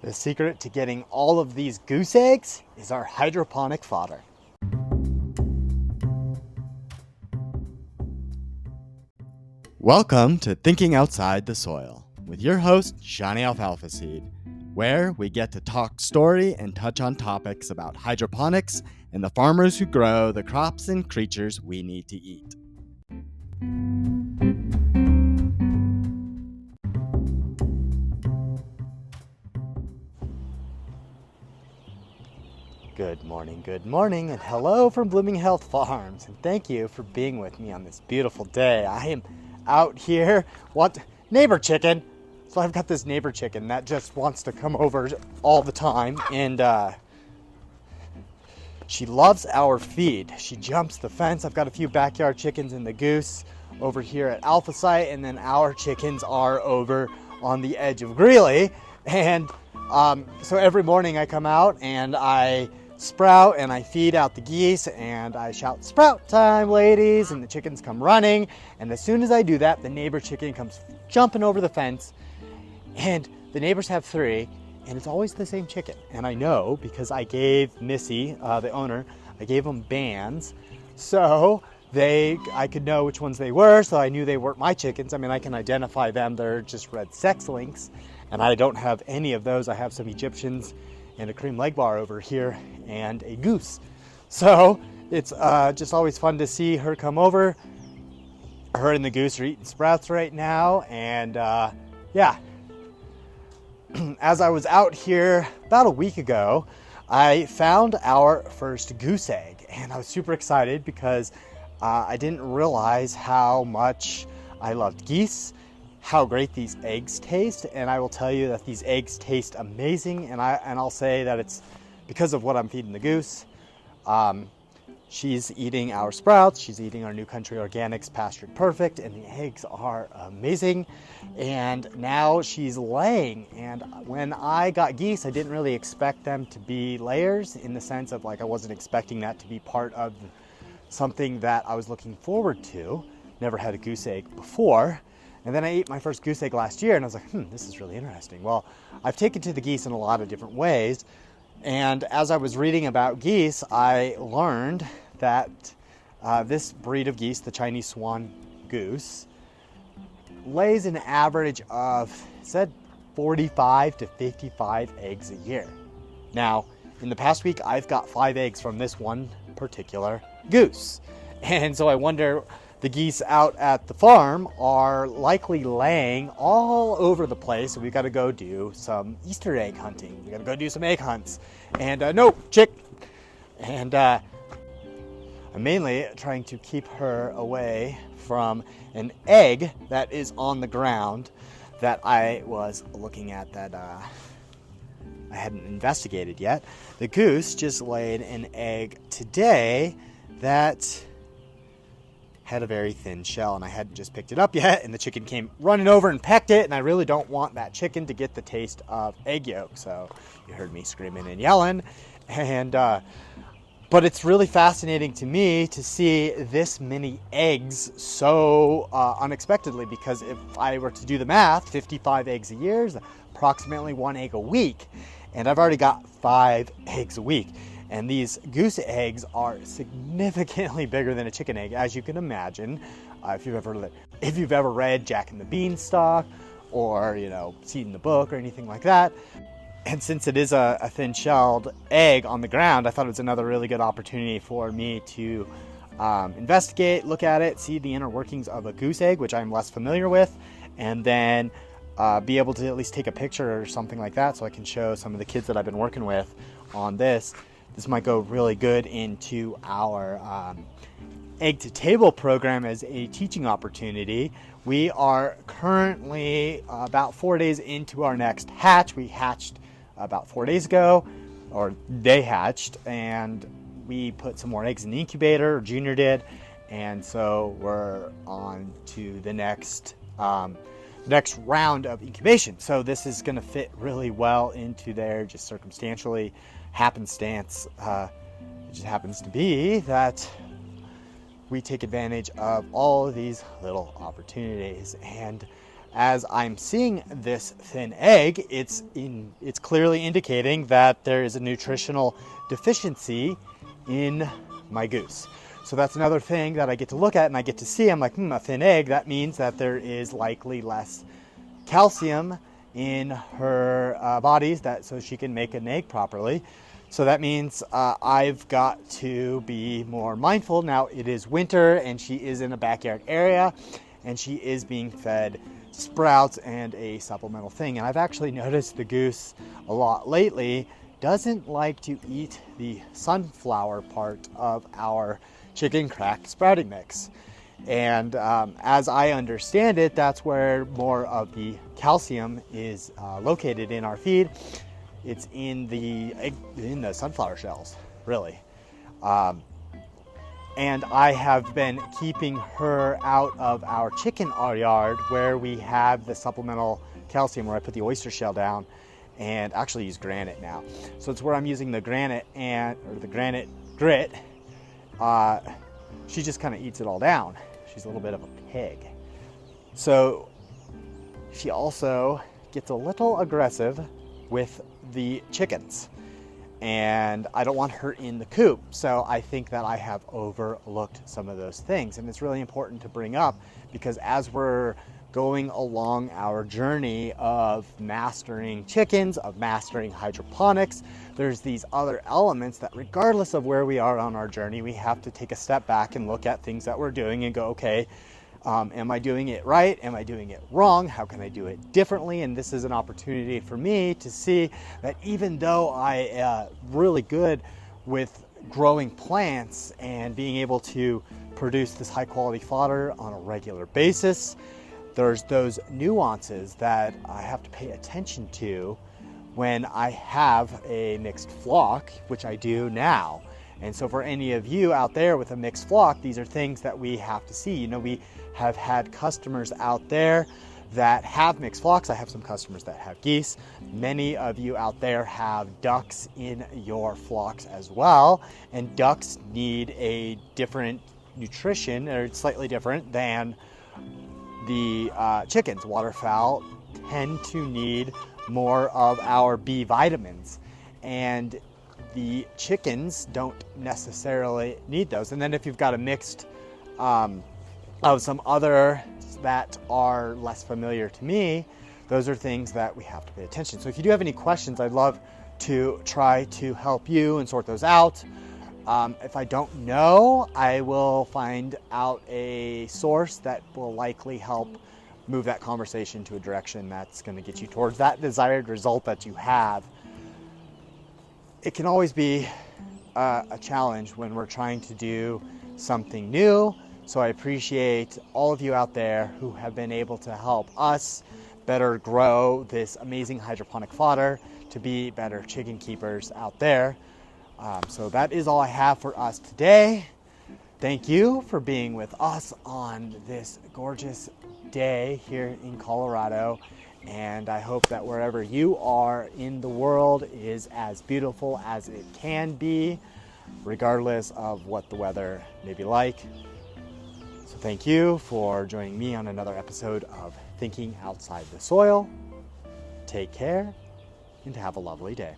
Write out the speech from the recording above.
The secret to getting all of these goose eggs is our hydroponic fodder. Welcome to Thinking Outside the Soil with your host, Johnny Alfalfaseed, where we get to talk story and touch on topics about hydroponics and the farmers who grow the crops and creatures we need to eat. Good morning, and hello from Blooming Health Farms, and thank you for being with me on this beautiful day. I am out here, neighbor chicken. So I've got this neighbor chicken that just wants to come over all the time, and she loves our feed. She jumps the fence. I've got a few backyard chickens in the Goose over here at Alfalfaseed, and then our chickens are over on the edge of Greeley. And so every morning I come out and I sprout and I feed out the geese and I shout, "Sprout time, ladies," and the chickens come running. And as soon as I do that, the neighbor chicken comes jumping over the fence, and the neighbors have three, and it's always the same chicken. And I know because I gave Missy, the owner, I gave them bands, so I could know which ones they were, so I knew they weren't my chickens. I mean, I can identify them. They're just red sex links, and I don't have any of those. I have some Egyptians and a cream leg bar over here and a goose. So it's just always fun to see her come over. Her and the goose are eating sprouts right now, and yeah. As I was out here about a week ago, I found our first goose egg, and I was super excited because I didn't realize how much I loved geese, how great these eggs taste, and I will tell you that these eggs taste amazing, and I'll say that it's because of what I'm feeding the goose. She's eating our sprouts, she's eating our New Country Organics Pastured Perfect, and the eggs are amazing. And now she's laying, and when I got geese, I didn't really expect them to be layers, in the sense of, like, I wasn't expecting that to be part of something that I was looking forward to. Never had a goose egg before. And then I ate my first goose egg last year, and I was like, this is really interesting. Well, I've taken to the geese in a lot of different ways. And as I was reading about geese, I learned that this breed of geese, the Chinese swan goose, lays an average of, it said, 45 to 55 eggs a year. Now, in the past week, I've got 5 eggs from this one particular goose. And so I wonder, the geese out at the farm are likely laying all over the place, so we've got to go do some Easter egg hunting. We've got to go do some egg hunts. And no, chick! And I'm mainly trying to keep her away from an egg that is on the ground that I was looking at that I hadn't investigated yet. The goose just laid an egg today that had a very thin shell, and I hadn't just picked it up yet, and the chicken came running over and pecked it, and I really don't want that chicken to get the taste of egg yolk. So you heard me screaming and yelling, and but it's really fascinating to me to see this many eggs so unexpectedly, because if I were to do the math, 55 eggs a year is approximately 1 egg a week, and I've already got 5 eggs a week. And these goose eggs are significantly bigger than a chicken egg, as you can imagine. If you've ever read Jack and the Beanstalk, or seen the book or anything like that. And since it is a thin-shelled egg on the ground, I thought it was another really good opportunity for me to investigate, look at it, see the inner workings of a goose egg, which I'm less familiar with, and then be able to at least take a picture or something like that, so I can show some of the kids that I've been working with on this. This might go really good into our Egg to Table program as a teaching opportunity. We are currently about 4 days into our next hatch. We hatched about 4 days ago, or they hatched, and we put some more eggs in the incubator, or Junior did, and so we're on to the next round of incubation. So this is going to fit really well into there, just circumstantially, happenstance. It just happens to be that we take advantage of all of these little opportunities. And as I'm seeing this thin egg, it's clearly indicating that there is a nutritional deficiency in my goose. So that's another thing that I get to look at and I get to see. I'm like, a thin egg, that means that there is likely less calcium in her bodies, so she can make an egg properly. So that means I've got to be more mindful. Now it is winter and she is in a backyard area and she is being fed sprouts and a supplemental thing. And I've actually noticed the goose a lot lately doesn't like to eat the sunflower part of our chicken crack sprouting mix. And as I understand it, that's where more of the calcium is located in our feed. It's in the sunflower shells, really. And I have been keeping her out of our chicken yard where we have the supplemental calcium, where I put the oyster shell down and actually use granite now. So it's where I'm using the granite or the granite grit. She just kind of eats it all down. She's a little bit of a pig. So she also gets a little aggressive with the chickens. And I don't want her in the coop. So I think that I have overlooked some of those things. And it's really important to bring up because as we're going along our journey of mastering chickens, of mastering hydroponics, there's these other elements that regardless of where we are on our journey, we have to take a step back and look at things that we're doing and go, okay, am I doing it right? Am I doing it wrong? How can I do it differently? And this is an opportunity for me to see that even though I really good with growing plants and being able to produce this high quality fodder on a regular basis, there's those nuances that I have to pay attention to when I have a mixed flock, which I do now. And so for any of you out there with a mixed flock, these are things that we have to see. You know, we have had customers out there that have mixed flocks. I have some customers that have geese. Many of you out there have ducks in your flocks as well. And ducks need a different nutrition, or slightly different than the chickens. Waterfowl tend to need more of our B vitamins. And the chickens don't necessarily need those. And then if you've got a mixed of some other that are less familiar to me, those are things that we have to pay attention. So if you do have any questions, I'd love to try to help you and sort those out. If I don't know, I will find out a source that will likely help move that conversation to a direction that's going to get you towards that desired result that you have. It can always be a challenge when we're trying to do something new. So I appreciate all of you out there who have been able to help us better grow this amazing hydroponic fodder to be better chicken keepers out there. So that is all I have for us today. Thank you for being with us on this gorgeous day here in Colorado. And I hope that wherever you are in the world is as beautiful as it can be, regardless of what the weather may be like. So thank you for joining me on another episode of Thinking Outside the Soil. Take care and have a lovely day.